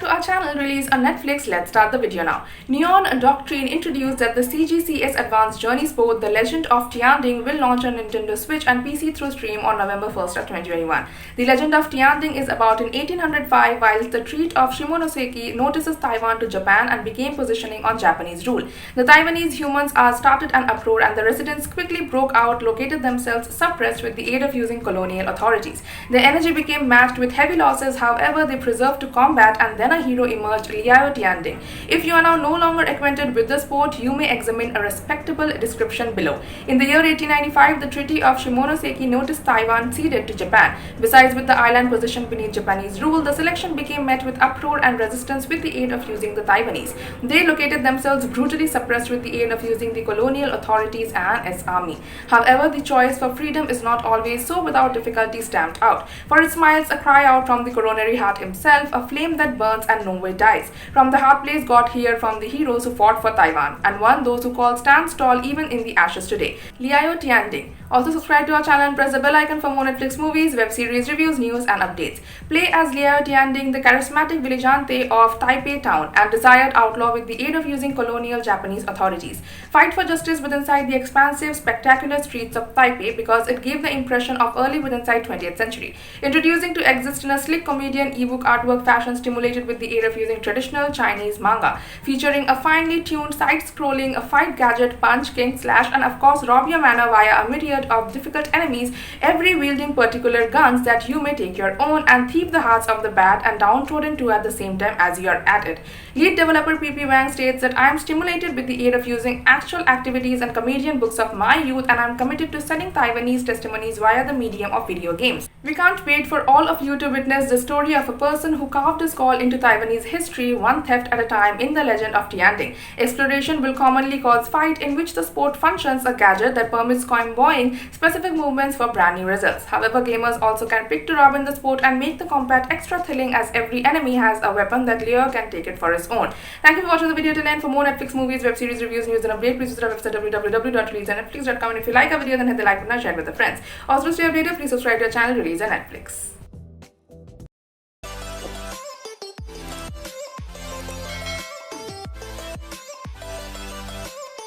to our channel. Release on Netflix. Let's start the video now. Neon Doctrine introduced that the CGCS Advanced Journey Sport The Legend of Tianding will launch on Nintendo Switch and PC through Stream on November 1st of 2021. The Legend of Tianding is about in 1805 whilst the Treaty of Shimonoseki notices Taiwan to Japan and became positioning on Japanese rule. The Taiwanese humans are started an uproar and the residents quickly broke out, located themselves suppressed with the aid of using colonial authorities. Their energy became matched with heavy losses, however they preserved to combat, and then a hero emerged, Liao Tianding. If you are now no longer acquainted with the sport, you may examine a respectable description below. In the year 1895, the Treaty of Shimonoseki noticed Taiwan ceded to Japan. Besides, with the island positioned beneath Japanese rule, the selection became met with uproar and resistance with the aid of using the Taiwanese. They located themselves brutally suppressed with the aid of using the colonial authorities and its army. However, the choice for freedom is not always so without difficulty stamped out. For it smiles a cry out from the coronary heart himself, a flame that burns and no way dies. From the heart place got here from the heroes who fought for Taiwan, and one those who call stands tall even in the ashes today. Liao Tianding. Also subscribe to our channel and press the bell icon for more Netflix movies, web series reviews, news and updates. Play as Liao Tianding, the charismatic vigilante of Taipei town and desired outlaw with the aid of using colonial Japanese authorities. Fight for justice within inside the expansive, spectacular streets of Taipei because it gave the impression of early within inside 20th century. Introducing to exist in a slick comedian ebook artwork fashion stimulated with the aid of using traditional Chinese manga, featuring a finely tuned side-scrolling, a fight gadget, punch, king, slash, and of course rob your mana via a myriad of difficult enemies, every wielding particular guns that you may take your own and thief the hearts of the bad and downtrodden too at the same time as you are at it. Lead developer PP Wang states that I am stimulated with the aid of using actual activities and comedian books of my youth, and I am committed to selling Taiwanese testimonies via the medium of video games. We can't wait for all of you to witness the story of a person who carved his call into Taiwanese history, one theft at a time in the Legend of Tianding. Exploration will commonly cause fight, in which the sport functions a gadget that permits comboing specific movements for brand new results. However, gamers also can pick to rob in the sport and make the combat extra thrilling, as every enemy has a weapon that Leo can take it for his own. Thank you for watching the video till end. For more Netflix movies, web series reviews, news and updates, please visit our website www.releaseonnetflix.com, and if you like our video then hit the like button and share it with your friends. Also to stay updated, please subscribe to our channel Release on Netflix.